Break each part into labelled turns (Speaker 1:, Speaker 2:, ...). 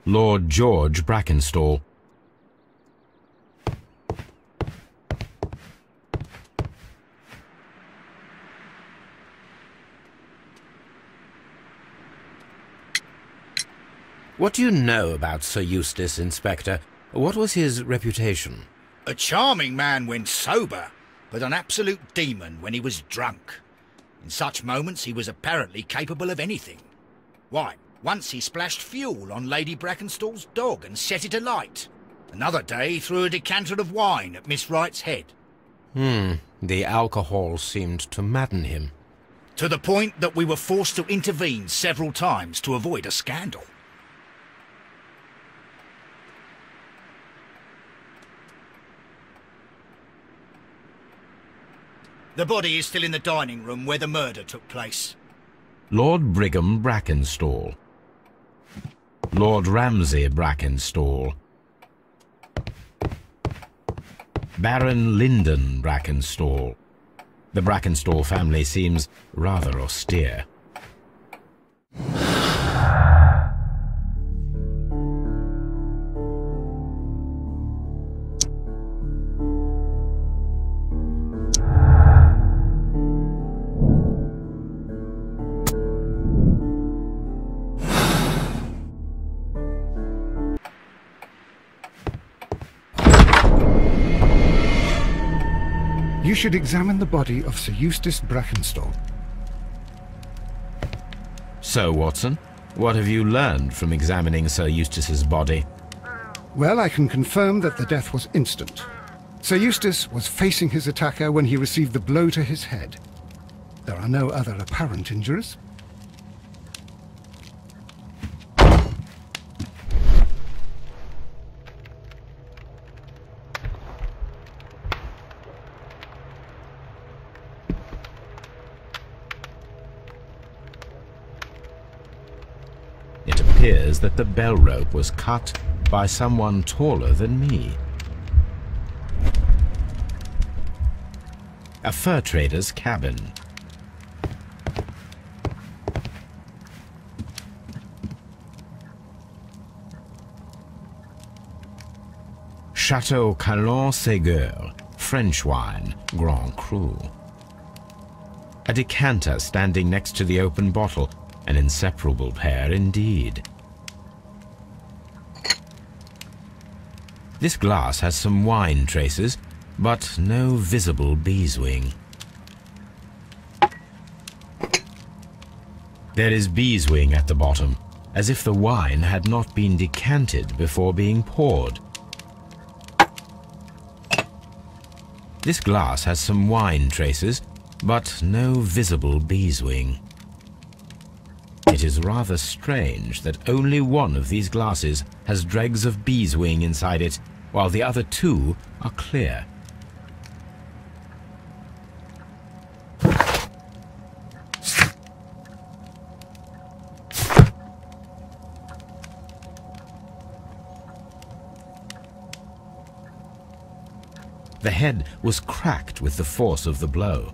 Speaker 1: Lord George Brackenstall.
Speaker 2: What do you know about Sir Eustace, Inspector? What was his reputation?
Speaker 3: A charming man when sober, but an absolute demon when he was drunk. In such moments he was apparently capable of anything. Why, once he splashed fuel on Lady Brackenstall's dog and set it alight. Another day he threw a decanter of wine at Miss Wright's head.
Speaker 2: The alcohol seemed to madden him.
Speaker 3: To the point that we were forced to intervene several times to avoid a scandal. The body is still in the dining room where the murder took place.
Speaker 1: Lord Brigham Brackenstall. Lord Ramsay Brackenstall. Baron Lyndon Brackenstall. The Brackenstall family seems rather austere.
Speaker 4: You should examine the body of Sir Eustace Brackenstall.
Speaker 1: So, Watson, what have you learned from examining Sir Eustace's body?
Speaker 4: Well, I can confirm that the death was instant. Sir Eustace was facing his attacker when he received the blow to his head. There are no other apparent injuries.
Speaker 1: It appears that the bell rope was cut by someone taller than me. A fur trader's cabin. Chateau Calon-Ségur, French wine, Grand Cru. A decanter standing next to the open bottle, an inseparable pair indeed. This glass has some wine traces, but no visible beeswing. There is beeswing at the bottom, as if the wine had not been decanted before being poured. This glass has some wine traces, but no visible beeswing. It is rather strange that only one of these glasses has dregs of beeswing inside it, while the other two are clear. The head was cracked with the force of the blow.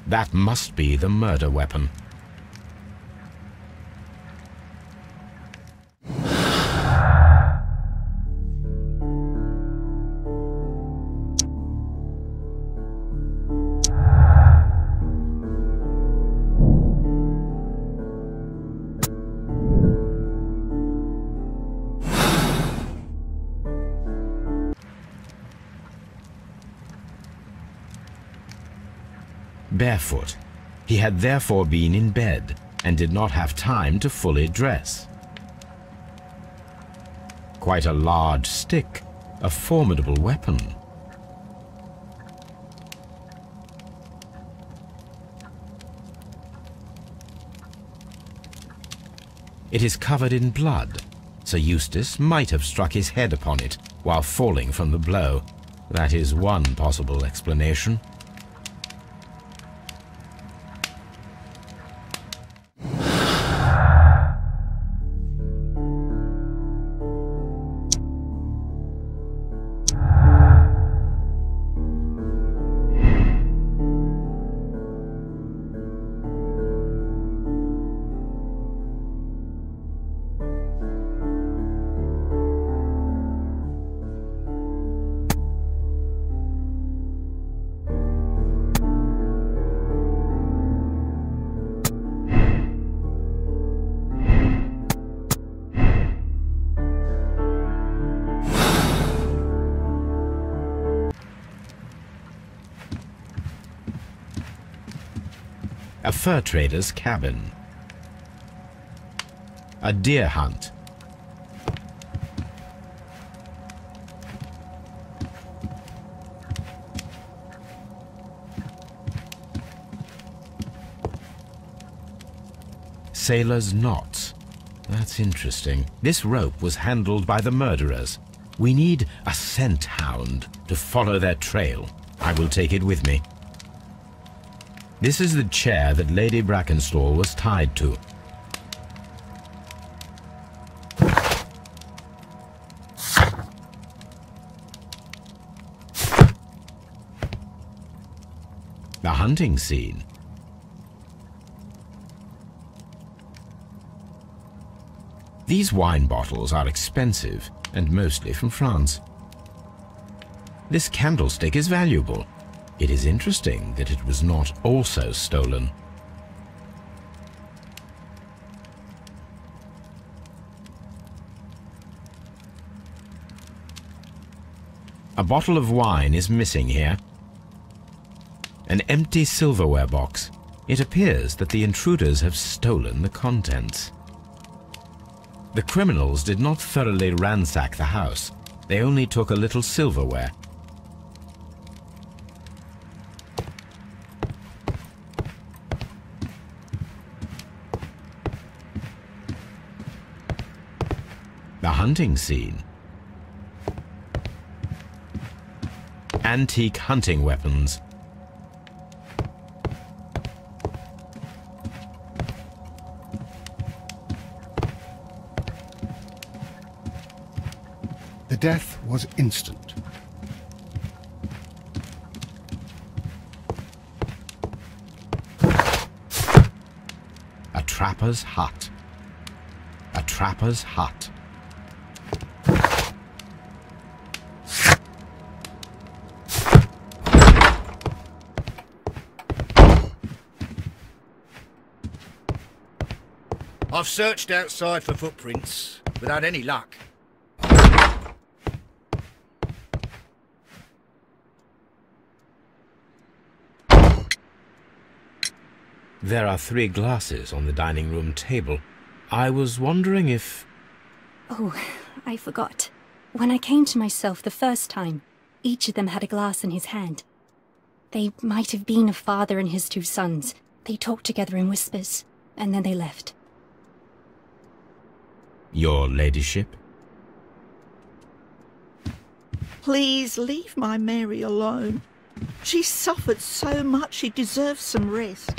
Speaker 1: That must be the murder weapon. barefoot. He had therefore been in bed and did not have time to fully dress. Quite a large stick, a formidable weapon. It is covered in blood. Sir Eustace might have struck his head upon it while falling from the blow. That is one possible explanation. A fur trader's cabin. A deer hunt. Sailor's knots. That's interesting. This rope was handled by the murderers. We need a scent hound to follow their trail. I will take it with me. This is the chair that Lady Brackenstall was tied to. The hunting scene. These wine bottles are expensive and mostly from France. This candlestick is valuable. It is interesting that it was not also stolen. A bottle of wine is missing here. An empty silverware box. It appears that the intruders have stolen the contents. The criminals did not thoroughly ransack the house. They only took a little silverware. The hunting scene. Antique hunting weapons.
Speaker 4: The death was instant.
Speaker 1: A trapper's hut. A trapper's hut.
Speaker 3: I've searched outside for footprints without any luck.
Speaker 1: There are 3 glasses on the dining room table. I was wondering if...
Speaker 5: Oh, I forgot. When I came to myself the first time, each of them had a glass in his hand. They might have been a father and his 2 sons. They talked together in whispers, and then they left.
Speaker 1: Your ladyship?
Speaker 6: Please leave my Mary alone. She suffered so much, she deserves some rest.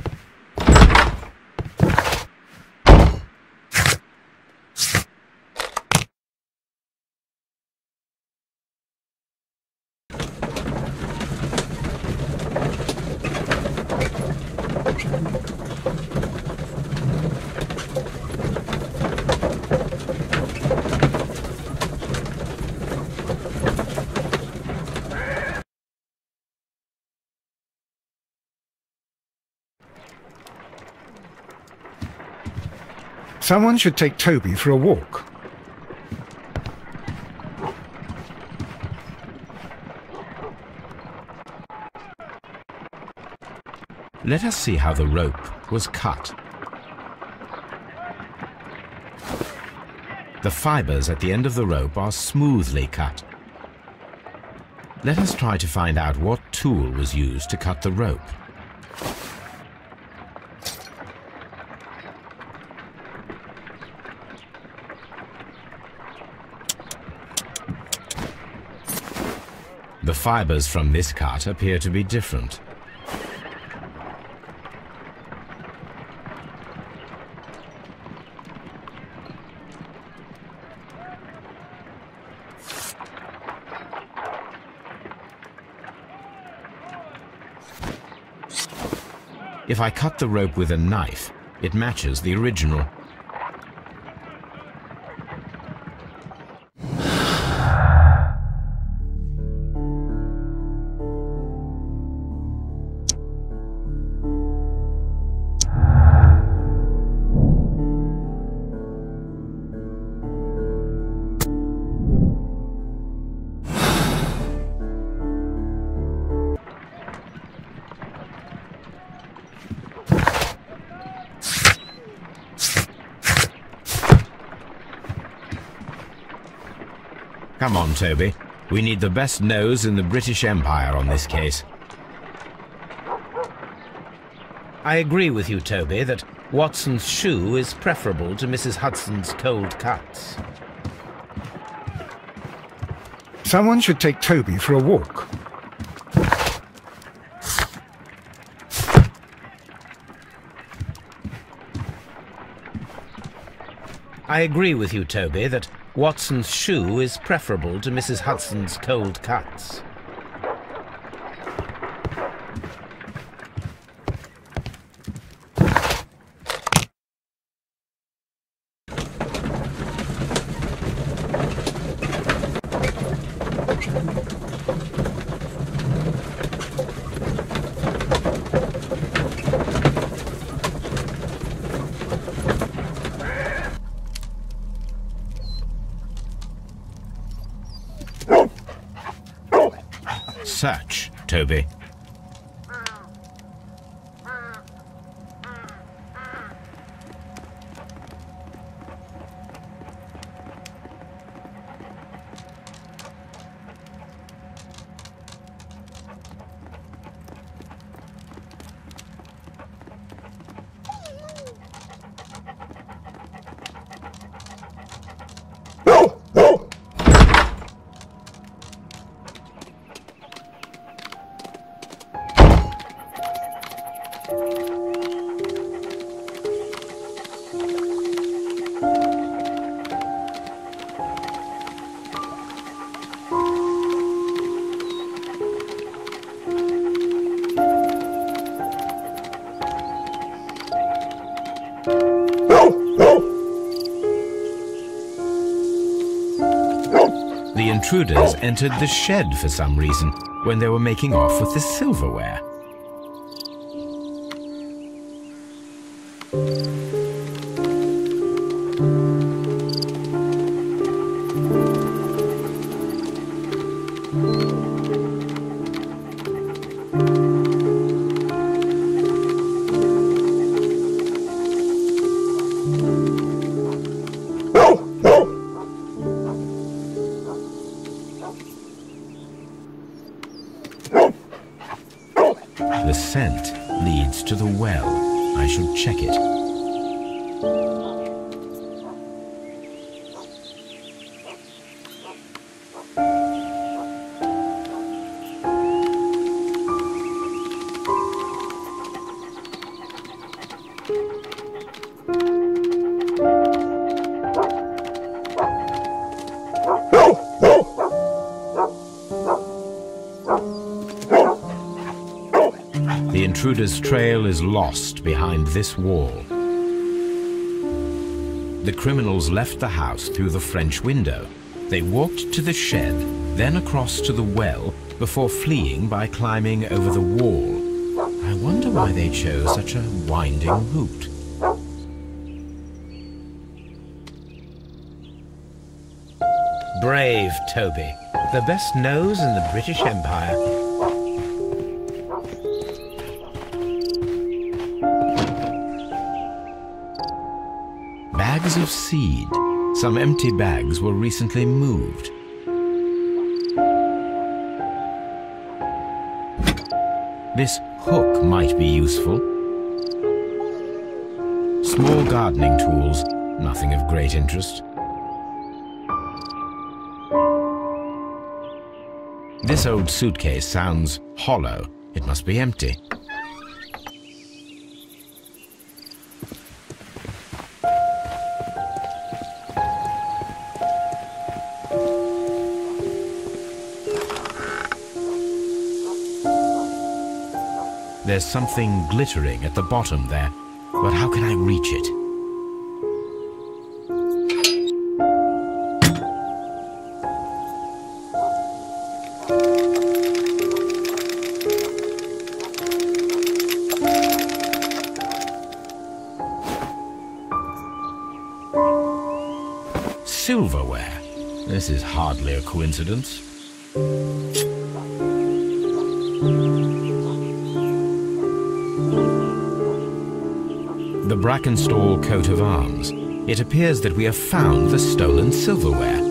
Speaker 4: Someone should take Toby for a walk.
Speaker 1: Let us see how the rope was cut. The fibers at the end of the rope are smoothly cut. Let us try to find out what tool was used to cut the rope. The fibers from this cut appear to be different. If I cut the rope with a knife, it matches the original. Come on, Toby. We need the best nose in the British Empire on this case.
Speaker 2: I agree with you, Toby, that Watson's shoe is preferable to Mrs. Hudson's cold cuts.
Speaker 4: Someone should take Toby for a walk.
Speaker 2: I agree with you, Toby, that Watson's shoe is preferable to Mrs. Hudson's cold cuts.
Speaker 1: Search, Toby. The intruders entered the shed for some reason when they were making off with the silverware. The scent leads to the well. I should check it. The intruder's trail is lost behind this wall. The criminals left the house through the French window. They walked to the shed, then across to the well, before fleeing by climbing over the wall. I wonder why they chose such a winding route.
Speaker 2: Brave Toby, the best nose in the British Empire.
Speaker 1: Bags of seed. Some empty bags were recently moved. This hook might be useful. Small gardening tools, nothing of great interest. This old suitcase sounds hollow. It must be empty. There's something glittering at the bottom there, but how can I reach it? Silverware. This is hardly a coincidence. The Brackenstall coat of arms. It appears that we have found the stolen silverware.